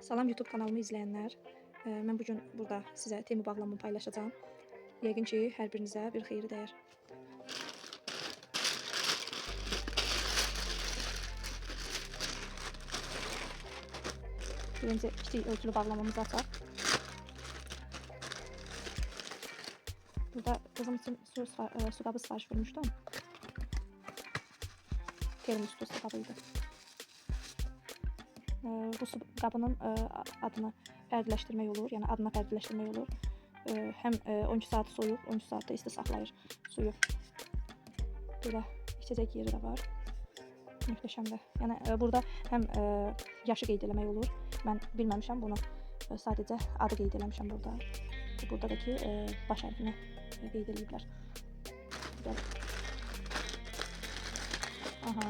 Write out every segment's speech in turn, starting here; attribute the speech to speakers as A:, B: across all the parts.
A: Salam YouTube kanalımı izleyenler. Mən bugün burada sizə Temu bağlamamı paylaşacağım. Yəqin ki, hər birinizə bir xeyri dəyər. Birinci kiçik ölçülü bağlamamızı açaq. Burada kızım için su qabı sifariş vermişdim. Termos su qabıydı. Bu su qabının adını fərdiləşdirmək olur, yəni adına fərdiləşdirmək olur. Həm 12 saat soyuq, 12 saat da isti saxlayır suyu. Belə içəcək yeri də var. Möhtəşəmdir. Yəni burada həm yaşı qeyd eləmək olur. Mən bilməmişəm bunu. Sadəcə adı qeyd eləmişəm burada. Buradakı baş hərfini qeyd eləyiblər. Aha.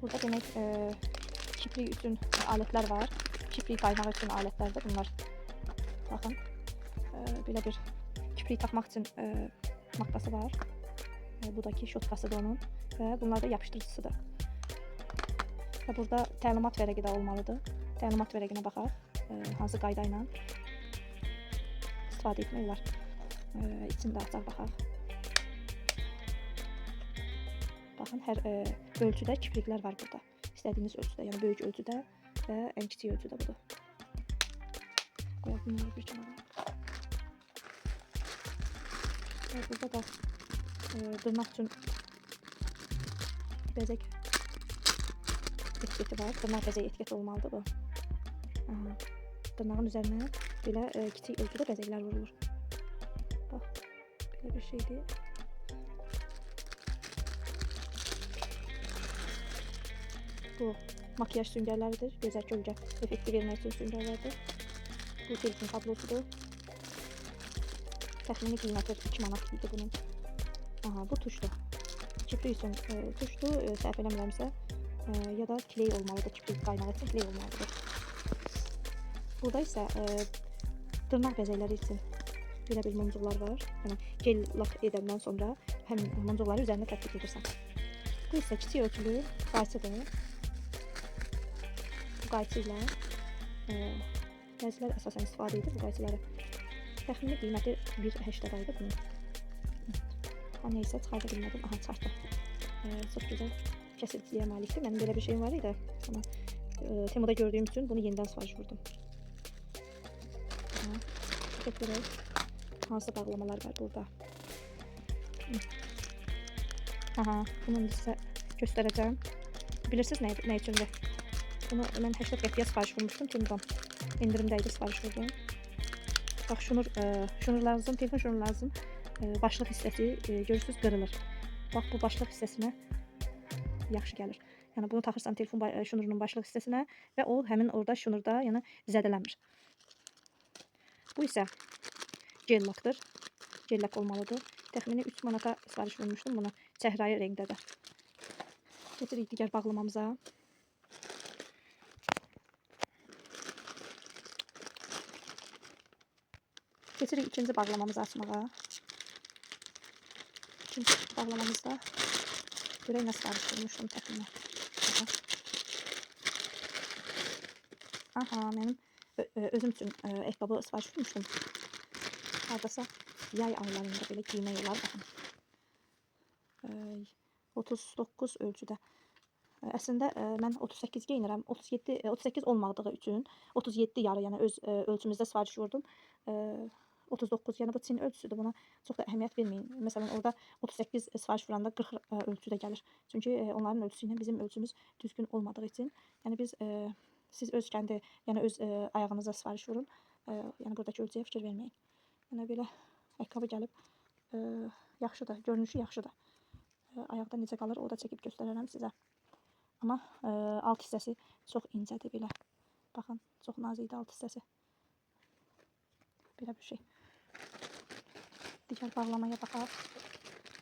A: Burada demək kiprik üçün alətlər var. Kiprik qaynağı üçün alətlərdir bunlar. Baxın. Belə bir kiprik taxmaq üçün maddası var. Buradakı şotkasıdır onun və bunlar da yapışdırıcısıdır. Və burada təlimat vərəqi də olmalıdır. Təlimat vərəqinə baxaq. Hansı qayda ilə istifadə etmək olar. İçində açaq baxaq. Baxın, hər ölçüdə kipriklər var burada. İstədiyiniz ölçüdə, yəni böyük ölçüdə və ən kiçik ölçüdə budur. Qoyaq bunları bir kənara. Burada da dırnaq üçün bəzək etiketi var. Dırnaq bəzək etiketi olmalıdır bu. Dırnağın üzərinə belə kiçik ölçüdə bəzəklər vurulur. Bax, belə bir şeydir. Bu makyaj süngərləridir. Gözəl kölgə effekti vermək üçün süngərlərdir. Bu telefon kablosudur. Təxmini qiyməti 2 manat idi bunun. Aha, bu tuşdur. Kiprik üçün tuşdur. Səhv eləmirəmsə ya da kley olmalıdır. Kiprik qaynağı üçün kley olmalıdır. Burada isə dırnaq bəzəkləri üçün belə bir muncuqlar var. Yəni gel lak edəndən sonra həmin muncuqları üzərinə tətbiq edirsən. Bu isə kiçik ölçülü qayçıdır. Bu qayçı ilə bəzilər əsasən istifadə edir bu qayçıları. Təxmini qiyməti 1.80 idi bunun. Neysə, çıxarda bilmədim. Aha, çıxartdım. Çox gözəl kəsiciliyə malikdir. Mənim belə bir şeyim var idi. Amma Temuda gördüyüm üçün bunu yenidən sifariş vurdum. Çok görək hansı bağlamalar var burada. Aha, bunu sizə göstərəcəm. Bilirsiniz nə üçündür? Bunu mən 80 qəpiyə sifariş vurmuşdum Temudan. İndirimdəydi, sifariş vurdum. Bax, şunur lazım, telefon şunur lazım. Başlıq hissəsi görürsünüz qırılır. Bax, bu başlıq hissəsinə yaxşı gəlir. Yəni bunu taxırsan telefon şunurunun başlıq hissəsinə və o həmin orada şunurda yəni zədələnmir. Bu isə gel lakdır. Gel lak olmalıdır. Təxmini 3 manata sifariş vermişdim bunu. Çəhrayı rəngdədir. Getirik digər bağlamamıza. Getirik ikinci bağlamamızı açmağa. İkinci bağlamamızda görək nə sifariş vermişdim təxmini. Aha, mənim özüm üçün ayaqqabı sifariş vermişdim. Hardasa yay aylarında belə giymək olar. Baxın. 39 ölçüdə. Əslində mən 38 geyinirəm. 38 olmadığı üçün 37 yarı, yəni öz ölçümüzdə sifariş vurdum. 39, yəni bu Çin ölçüsüdür. Buna çox da əhəmiyyət verməyin. Məsələn, orada 38 sifariş vuranda 40 ölçüdə gəlir. Çünki onların ölçüsü ilə bizim ölçümüz düzgün olmadığı üçün, yəni biz siz öz kəndi, yəni öz ayağınıza sifariş vurun. Yəni buradakı ölçüyə fikir verməyin. Yəni belə ayaqqabı gəlib yaxşıdır, görünüşü yaxşıdır. Ayaqda necə qalır, o da çəkib göstərərəm sizə. Amma alt hissəsi çox incədir belə. Baxın, çox nazikdir alt hissəsi. Belə bir şey. Digər bağlamaya baxaq.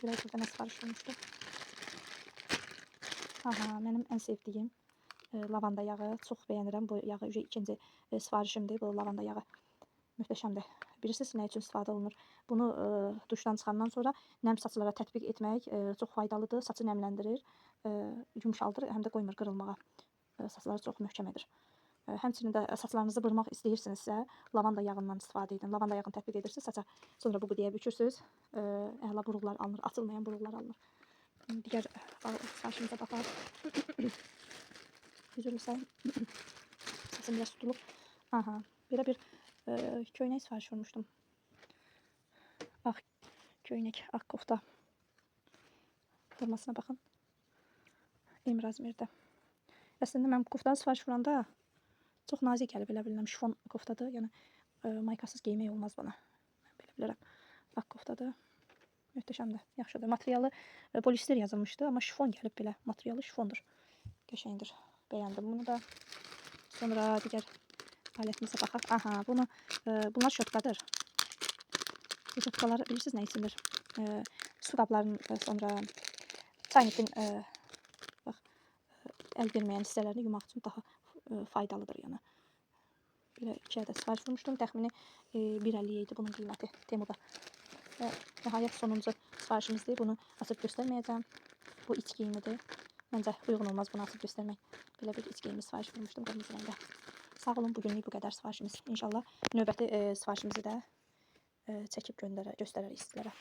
A: Görək burada nə sifariş olmuşdu. Aha, mənim ən sevdiyim lavanda yağı. Çox bəyənirəm bu yağı. İkinci sifarişimdir bu lavanda yağı. Möhtəşəmdir. Bilirsiniz nə üçün istifadə olunur? Bunu duşdan çıxandan sonra nəm saçlara tətbiq etmək çox faydalıdır. Saçı nəmləndirir, yumşaldır, həm də qoymur qırılmağa. Saçları çox möhkəm edir. Həmçinin də saçlarınızı burmaq istəyirsinizsə, lavanda yağından istifadə edin. Lavanda yağını tətbiq edirsiniz saça. Sonra bu qudiyə bükürsüz. Əla buruqlar alınır, açılmayan buruqlar alınır. Digər sifarişimizə baxaq. Üzr istəyirəm. Səsim biraz tutulub. Aha, belə bir köynək sifariş vermişdim. Ağ köynək, ağ kofta. Formasına baxın. M razmerdə. Əslində mən koftanı sifariş verəndə çox nazik gəlib, elə bilirəm şifon koftadır. Yəni maykasız geymək olmaz bana. Mən belə bilirəm. Ağ koftadır. Möhtəşəmdir, yaxşıdır. Materialı polister yazılmışdı, amma şifon gəlib belə. Materialı şifondur. Qəşəngdir. Bəyəndim bunu da. Sonra digər alətimizə baxaq. Aha, bunlar şotkadır. Bu şotkalar bilirsiniz nə üçündür? Su qablarının, sonra çaynikin bax, əl verməyən hissələrini yumaq üçün daha faydalıdır yəni. Belə 2 ədəd sifariş vermişdim. Təxmini 1.50 idi bunun qiyməti Temuda. Və nəhayət sonuncu sifarişimizdir. Bunu açıb göstərməyəcəm. Bu iç geyimidir. Məncə uyğun olmaz bunu açıb göstərmək. Belə bir iç geyimi sifariş vermişdim qırmızı rəngdə. Sağ olun, bugünlük bu qədər sifarişimiz. İnşallah növbəti sifarişimizi də çəkib göstərərik sizlərə.